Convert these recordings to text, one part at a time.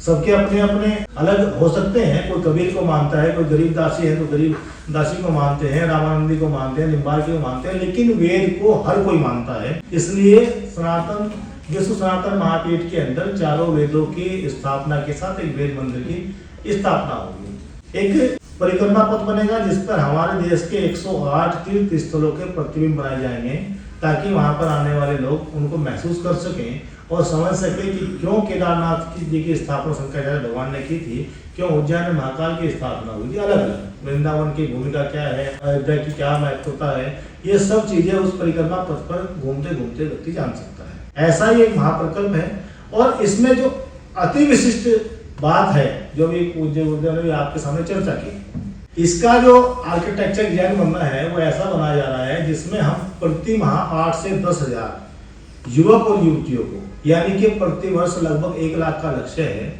सबके अपने अपने अलग हो सकते हैं, कोई कबीर को मानता है, कोई गरीब दासी है तो गरीब दासी को मानते हैं, रामानंदी को मानते हैं, निम्बार्की को मानते हैं, लेकिन वेद को हर कोई मानता है। इसलिए विश्व सनातन महापीठ के अंदर चारों वेदों की स्थापना के साथ एक वेद मंदिर की स्थापना होगी। एक परिक्रमा पथ बनेगा जिस पर हमारे देश के 108 तीर्थ स्थलों के प्रतिबिंब बनाए जाएंगे, ताकि वहां पर आने वाले लोग उनको महसूस कर सकें और समझ सके कि क्यों केदारनाथ जी की स्थापना शंकराचार्य भगवान ने की थी, क्यों उज्जैन में महाकाल की स्थापना हुई थी, अलग अलग वृंदावन की भूमिका क्या है, अयोध्या की क्या महत्वता है, ये सब चीजें उस परिक्रमा पथ पर घूमते घूमते व्यक्ति जान सकता है। ऐसा ही एक महाप्रकल्प है। और इसमें जो अति विशिष्ट बात है, जो भी पूज्य गुरुदेव ने भी आपके सामने चर्चा की, इसका जो आर्किटेक्चर डिजाइन बनना है वो ऐसा बनाया जा रहा है जिसमें हम प्रति माह 8 से 10 हजार युवक और युवतियों को, यानी कि प्रति वर्ष लगभग 1 लाख का लक्ष्य है,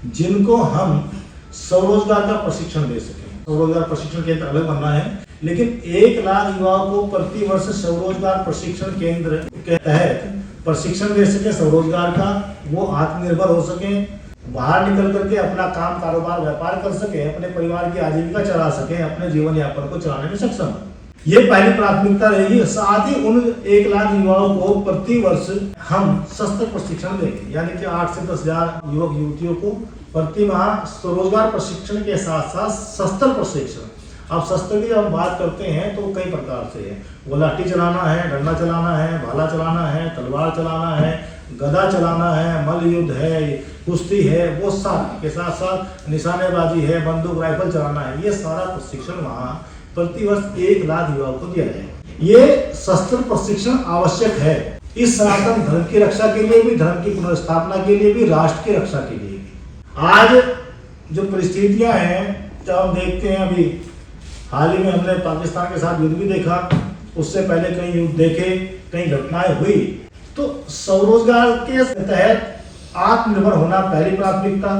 जिनको हम स्वरोजगार का प्रशिक्षण दे सकें। स्वरोजगार प्रशिक्षण केंद्र अलग बनना है, लेकिन 1 लाख युवाओं को प्रति वर्ष स्वरोजगार प्रशिक्षण केंद्र के तहत प्रशिक्षण दे सके स्वरोजगार का, वो आत्मनिर्भर हो सके, बाहर निकल करके अपना काम कारोबार व्यापार कर सके, अपने परिवार की आजीविका चला सके, अपने जीवन यापन को चलाने में सक्षम हो। ये पहली प्राथमिकता रहेगी। साथ ही उन 1 लाख युवाओं को प्रति वर्ष हम सस्त्र प्रशिक्षण देंगे, यानी कि 8 से 10 हजार युवक युवतियों को प्रति माह स्वरोजगार प्रशिक्षण के साथ साथ शस्त्र प्रशिक्षण। अब शस्त्र की जब हम बात करते हैं तो कई प्रकार से है, वो लाठी चलाना है, डंडा चलाना है, भाला चलाना है, तलवार चलाना है, गदा चलाना है, मल्ल युद्ध है, कुश्ती है, वो सब के साथ साथ निशानेबाजी है, बंदूक राइफल चलाना है, ये सारा प्रशिक्षण वहाँ प्रति वर्ष 1 लाख युवाओं को दिया जाएगा। ये शस्त्र प्रशिक्षण आवश्यक है इस सनातन धर्म की रक्षा के लिए भी, धर्म की पुनर्स्थापना के लिए भी, राष्ट्र की रक्षा के लिए भी। आज जो परिस्थितियां हैं, जब हम देखते हैं, अभी हाल ही में हमने पाकिस्तान के साथ युद्ध भी देखा, उससे पहले कई युद्ध देखे, कई घटनाएं हुई, तो स्वरोजगार के तहत आत्मनिर्भर होना पहली प्राथमिकता,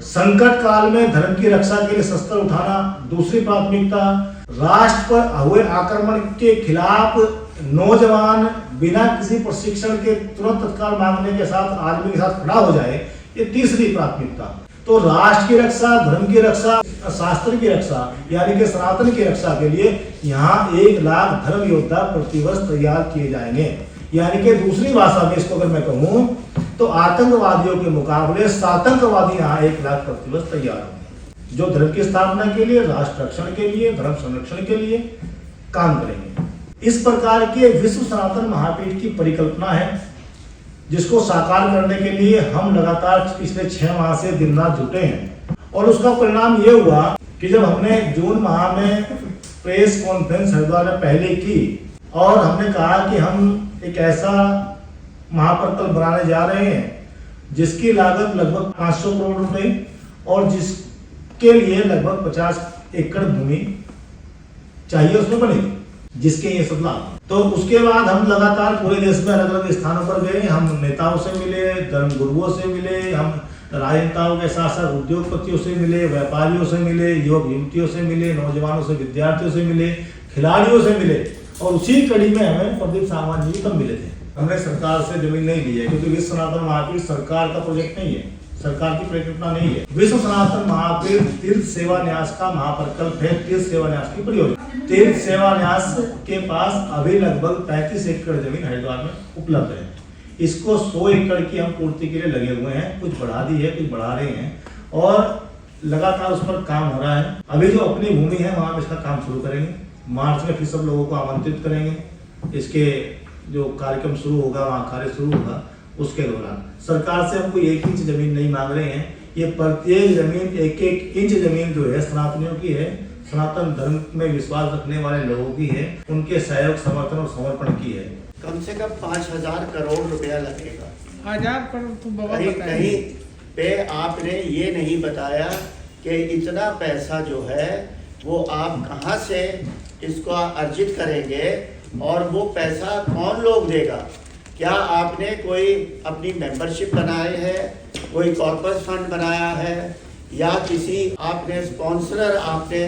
संकट काल में धर्म की रक्षा के लिए शस्त्र उठाना दूसरी प्राथमिकता, राष्ट्र पर हुए आक्रमण के खिलाफ नौजवान बिना किसी प्रशिक्षण के तुरंत तत्काल मांगने के साथ आर्मी के साथ खड़ा हो जाए, ये तीसरी प्राथमिकता। तो राष्ट्र की रक्षा, धर्म की रक्षा, शास्त्र की रक्षा, यानी कि सनातन की रक्षा के लिए यहाँ 1 लाख धर्म योद्धा प्रतिवर्ष तैयार किए जाएंगे। यानी कि दूसरी भाषा में इसको अगर मैं कहूँ तो आतंकवादियों के मुकाबले सातंकवादी यहाँ 1 लाख प्रतिवर्ष तैयार होंगे, जो धर्म की स्थापना के लिए, राष्ट्र रक्षण के लिए, धर्म संरक्षण के लिए काम करेंगे। इस प्रकार के विश्व सनातन महापीठ की परिकल्पना है, जिसको साकार करने के लिए हम लगातार पिछले 6 माह से दिन रात जुटे हैं। और उसका परिणाम ये हुआ कि जब हमने जून माह में प्रेस कॉन्फ्रेंस हरिद्वार में पहले की और हमने कहा कि हम एक ऐसा महाप्रकल्प बनाने जा रहे हैं जिसकी लागत लगभग 500 करोड़ रुपए और जिसके लिए लगभग 50 एकड़ भूमि चाहिए उसमें बनेगी, जिसके ये सब लाभ। तो उसके बाद हम लगातार पूरे देश में अलग अलग स्थानों पर गए, हम नेताओं से मिले, धर्म गुरुओं से मिले, हम राजनेताओं के साथ साथ उद्योगपतियों से मिले, व्यापारियों से मिले, युवक युवतियों से मिले, नौजवानों से, विद्यार्थियों से मिले, खिलाड़ियों से मिले। और उसी कड़ी में हमें प्रदीप सावंत जी तब मिले थे। हमने सरकार से जमीन नहीं ली है, क्योंकि विश्व सनातन महापीठ सरकार का प्रोजेक्ट नहीं है, सरकार की परिकल्पना नहीं है। विश्व सनातन महापीठ तीर्थ सेवा न्यास का महाप्रकल्प है, तीर्थ सेवा न्यास की परियोजना। तीर्थ सेवा न्यास के पास अभी लगभग 35 एकड़ जमीन हरिद्वार में उपलब्ध है। इसको 100 एकड़ की हम पूर्ति के लिए लगे हुए हैं, कुछ बढ़ा दी है, कुछ बढ़ा रहे हैं और लगातार उस पर काम हो रहा है। अभी जो अपनी भूमि है वहां पर इसका काम शुरू करेंगे, मार्च में फिर सब लोगों को आमंत्रित करेंगे। इसके जो कार्यक्रम शुरू होगा, वहाँ कार्य शुरू होगा, उसके दौरान सरकार से हम कोई 1 इंच जमीन नहीं मांग रहे हैं। ये प्रत्येक जमीन 1-1 इंच जमीन जो है सनातनियों की है, सनातन धर्म में विश्वास रखने वाले लोगों की है, उनके सहयोग, समर्थन और समर्पण की है। कम से कम 5000 करोड़ रुपया लगेगा। 1000 करोड़ तो बहुत कहीं पे आपने ये नहीं बताया कि इतना पैसा जो है वो आप कहाँ से इसको अर्जित करेंगे और वो पैसा कौन लोग देगा। क्या आपने कोई अपनी मेंबरशिप बनाए है, कोई कॉर्पस फंड बनाया है, या किसी आपने स्पॉन्सर आपने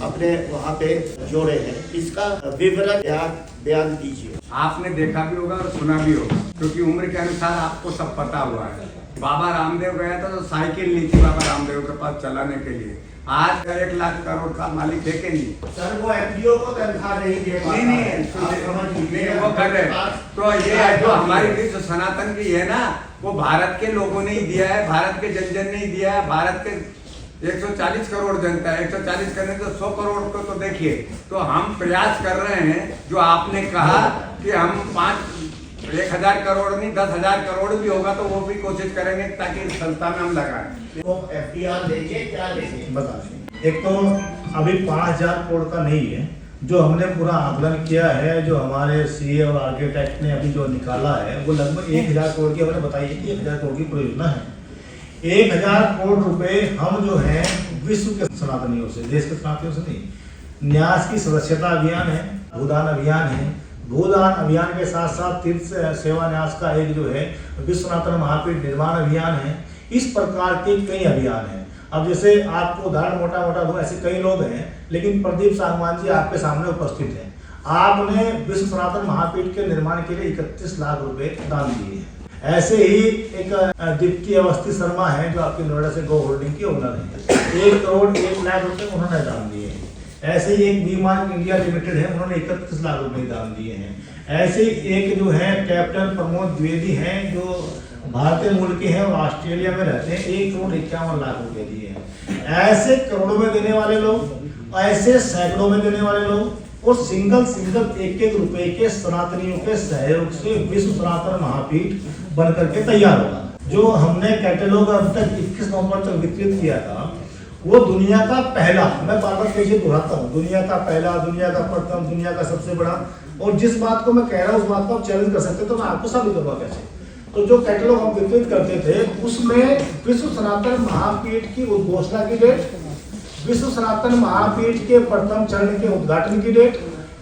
अपने वहाँ पे जोड़े हैं? इसका विवरण या बयान दीजिए। आपने देखा भी होगा और सुना भी होगा, क्योंकि उम्र के अनुसार आपको सब पता हुआ है। बाबा रामदेव गया था तो साइकिल नहीं थी बाबा रामदेव के पास चलाने के लिए। आज 1 लाख करोड़ का मालिक है कि नहीं? सर वो एफडीओ को तनख्वाह नहीं दे पाता। नहीं, वो कर रहे हैं। तो ये जो हमारी विश्व सनातन की है ना, वो भारत के लोगों ने ही दिया है, भारत के जन ने ही दिया है। भारत के 140 करोड़ जनता है, 140 करने तो 100 करोड़ को तो देखिए। तो हम प्रयास कर रहे हैं, जो आपने कहा कि हम 1,000 करोड़ नहीं 10,000 करोड़ भी होगा तो वो भी कोशिश करेंगे ताकि इस संस्था में हम लगाएं। वो एफडीआर देंगे क्या देंगे? बता दें। एक तो अभी 5,000 करोड़ का नहीं है, जो हमने पूरा आकलन किया है, जो हमारे सीए और आर्किटेक्ट ने अभी जो निकाला है, वो लगभग 1,000 करोड़ की हमने बताई है कि 1,000 करोड़ की परियोजना है। 1,000 करोड़ रुपए हम जो है विश्व के सनातनियों से, देश के सनातनियों से नहीं, न्यास की सदस्यता अभियान है, भूदान अभियान है, भूदान अभियान के साथ साथ तीर्थ सेवा न्यास का एक जो है विश्व सनातन महापीठ निर्माण अभियान है। इस प्रकार के कई अभियान हैं। अब जैसे आपको उदाहरण मोटा मोटा दूं, ऐसे कई लोग हैं, लेकिन प्रदीप सांगवान जी आपके सामने उपस्थित हैं। आपने विश्व सनातन महापीठ के निर्माण के लिए 31 लाख रुपए दान दिए हैं। ऐसे ही एक दीप्ति अवस्थी शर्मा है, जो आपकी नोएडा से गो होल्डिंग की ओनर है, 1 करोड़ 1 लाख रुपए उन्होंने दान दिए हैं। ऐसे ही एक बीमार्क इंडिया लिमिटेड है, उन्होंने 31 लाख रुपए दान दिए हैं। ऐसे ही एक जो है कैप्टन प्रमोद द्विवेदी हैं, जो भारतीय मूल के हैं और ऑस्ट्रेलिया में रहते हैं, 1 करोड़ 51 लाख रुपए दिए हैं। ऐसे करोड़ों में देने वाले लोग, ऐसे सैकड़ों में देने वाले लोग, और सिंगल 1-1 रुपए के सनातनियों के सहयोग से विश्व सनातन महापीठ बनकर के तैयार होगा। जो हमने कैटलॉग अब तक 21 नवंबर तक वितरित किया था, वो दुनिया का पहला, मैं बार बार कैसे दोहराता हूँ, दुनिया का पहला, दुनिया का प्रथम, दुनिया का सबसे बड़ा। और जिस बात को मैं कह रहा हूँ उस बात को आप चैलेंज कर सकते, तो मैं आपको साबित करूँगा कैसे। तो जो कैटलॉग हम वितरित करते थे, उसमें विश्व सनातन महापीठ की उद्घोषणा की डेट, विश्व सनातन महापीठ के प्रथम चरण के उद्घाटन की डेट,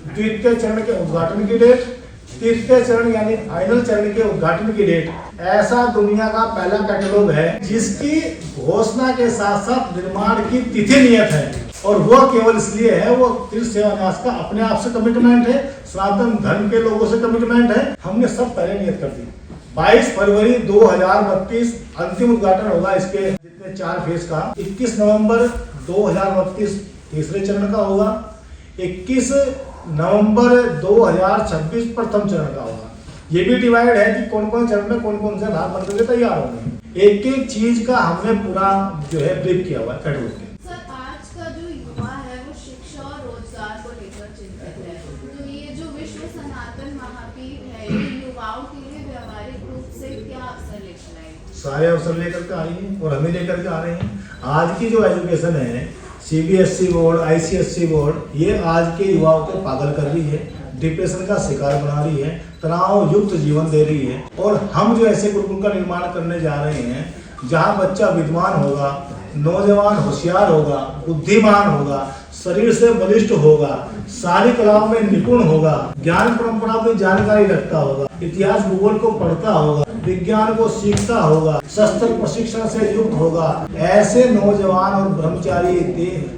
द्वितीय चरण के उद्घाटन की डेट, तृतीय चरण यानी फाइनल चरण के उद्घाटन की डेट, ऐसा दुनिया का पहला कैटलॉग है जिसकी घोषणा के साथ साथ निर्माण की तिथि नियत है। और वो केवल इसलिए है, वो तीर्थ सेवा न्यास का अपने आप से कमिटमेंट है, सनातन धर्म के लोगों से कमिटमेंट है। हमने सब पहले नियत कर दी। 22 फरवरी 2032 अंतिम उद्घाटन होगा इसके जितने 4 फेज का। 21 नवंबर 2032 तीसरे चरण का होगा। 21 नवंबर 2026 प्रथम चरण का होगा। ये भी डिवाइड है कि कौन कौन चरण में कौन कौन से लाभ बनकर के तैयार होंगे। एक एक चीज का हमने पूरा जो है ब्रीफ किया हुआ है कैटलॉग के। सर, आज का जो युवा है वो शिक्षा और रोजगार को लेकर चिंतित है, तो ये जो विश्व सनातन महापीठ है, ये युवाओं के लिए व्यवहारिक रूप से क्या अवसर लेकर आएगी? सारे अवसर लेकर के आ रही है और हमें लेकर के आ रहे हैं। आज की जो एजुकेशन है, सीबीएसई बोर्ड, आईसीएसई बोर्ड, ये आज के युवाओं को पागल कर रही है, डिप्रेशन का शिकार बना रही है, तनाव युक्त जीवन दे रही है। और हम जो ऐसे गुरुकुल का निर्माण करने जा रहे हैं, जहाँ बच्चा विद्वान होगा, नौजवान होशियार होगा, बुद्धिमान होगा, शरीर से बलिष्ठ होगा, सारी कलाओं में निपुण होगा, ज्ञान परंपरा की जानकारी रखता होगा, इतिहास भूगोल को पढ़ता होगा, विज्ञान को सीखता होगा, शस्त्र प्रशिक्षण से युक्त होगा। ऐसे नौजवान और ब्रह्मचारी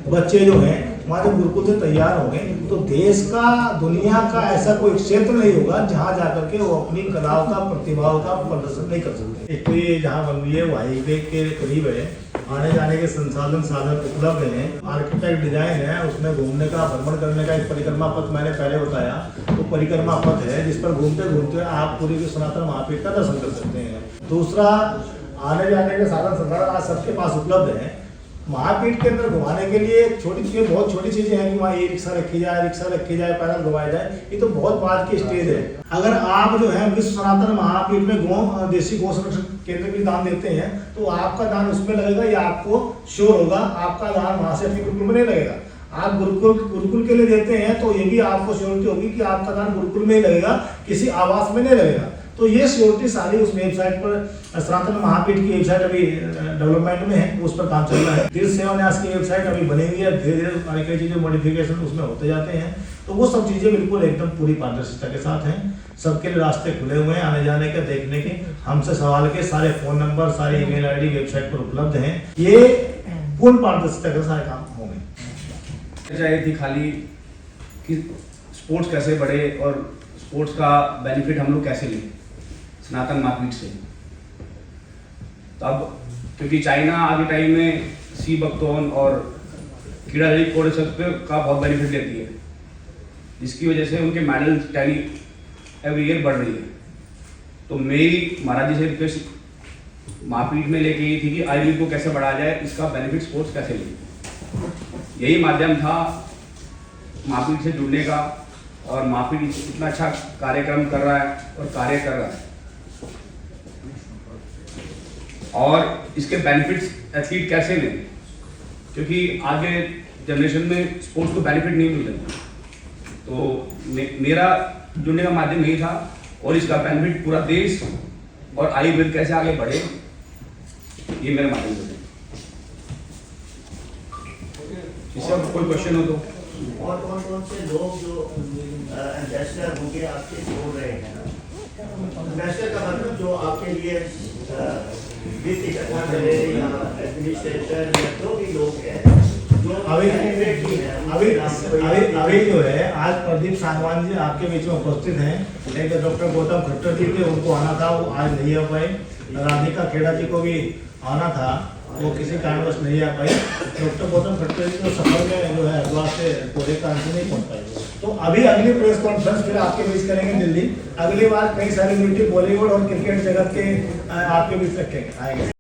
बच्चे जो हैं हमारे गुरुकुल से तैयार होंगे, तो देश का, दुनिया का ऐसा कोई क्षेत्र नहीं होगा जहां जाकर के वो अपनी कलाओं का, प्रतिभाओं का प्रदर्शन नहीं कर सकते। एक तो ये जहाँ बन रही है वो हाईवे के करीब है, आने जाने के संसाधन उपलब्ध हैं, आर्किटेक्ट डिजाइन है, उसमें घूमने का, भ्रमण करने का एक परिक्रमा पथ मैंने पहले बताया, तो परिक्रमा पथ है जिस पर घूमते घूमते आप पूरी भी सनातन महापीठ का दर्शन कर सकते हैं। दूसरा, आने जाने के साधन संसाधन आज सबके पास उपलब्ध है। महापीठ के अंदर घुमाने के लिए बहुत छोटी चीजें हैं कि वहाँ ई रिक्शा रखी जाए, पैदल घुमाया जाए, ये तो बहुत बाद की स्टेज है। अगर आप जो है विश्व सनातन महापीठ में देशी गौ संरक्षण केंद्र के लिए दान देते हैं, तो आपका दान उसमें लगेगा, या आपको श्योर होगा आपका दान वहां से अपने गुरुकुल में नहीं लगेगा। आप गुरुकुल के लिए देते हैं तो ये भी आपको श्योरिटी होगी कि आपका दान गुरुकुल में ही लगेगा, किसी आवास में नहीं लगेगा। तो ये श्योरिटी सारी उस वेबसाइट पर, सनातन महापीठ की वेबसाइट अभी डेवलपमेंट में है, उस पर काम चल रहा है। तीर्थ सेवा न्यास की वेबसाइट अभी बनी हुई है, धीरे धीरे कई चीजें मॉडिफिकेशन उसमें होते जाते हैं। तो वो सब चीजें बिल्कुल एकदम पूरी पारदर्शिता के साथ हैं। सबके लिए रास्ते खुले हुए हैं आने जाने के, देखने के। हमसे सवाल के सारे फोन नंबर, सारी ईमेल आईडी वेबसाइट पर उपलब्ध हैं। ये पूर्ण पारदर्शिता के सारे काम होंगे। चाहिए थी खाली कि स्पोर्ट्स कैसे बढ़े और स्पोर्ट्स का बेनिफिट हम लोग कैसे लें सनातन महापीठ से। तो अब क्योंकि चाइना आगे टाइम में सी बकथॉर्न और कीड़ा जड़ी कोर्स का बहुत बेनिफिट लेती है, जिसकी वजह से उनके मेडल टैली एवरी ईयर बढ़ रही है। तो मेरी महाराज जी से रिक्वेस्ट महापीठ में लेके ये थी कि आयुर्वेद को कैसे बढ़ाया जाए, इसका बेनिफिट स्पोर्ट्स कैसे ले। यही माध्यम था महापीठ से जुड़ने का, और महापीठ इतना अच्छा कार्यक्रम कर रहा है और कार्य कर रहा है, और इसके बेनिफिट्स एथलीट कैसे लें, क्योंकि आगे जनरेशन में स्पोर्ट्स को बेनिफिट नहीं मिल रहा। तो मेरा जुड़ने का माध्यम यही था, और इसका बेनिफिट पूरा देश और आयुर्वेद कैसे आगे बढ़े, ये मेरा माध्यम है। इससे अब कोई क्वेश्चन हो तो। और कौन से लोग जो एम्बेसडर होंगे आपके जोड़ रहे हैं ना, एम्बेसडर का मतलब जो आपके लिए वित्त इकट्ठा करे या एडमिनिस्ट्रेशन या जो भी लोग हैं जो अभी जो है आज प्रदीप सांगवान जी आपके बीच में उपस्थित हैं। एक डॉक्टर गौतम खट्टर जी थे, उनको आना था, वो आज नहीं आ पाए। राधिका खेड़ा जी को भी आना था, वो किसी कारणवश नहीं आ पाई। डॉक्टर गौतम खट्टर जी तो सफर में जो है हरिद्वार से कोरे कारण से नहीं पहुंच पाए। तो अभी अगली प्रेस कॉन्फ्रेंस फिर आपके बीच करेंगे दिल्ली। अगली बार कई सारी मीटिंग बॉलीवुड और क्रिकेट जगत के आपके बीच रखेंगे आएंगे।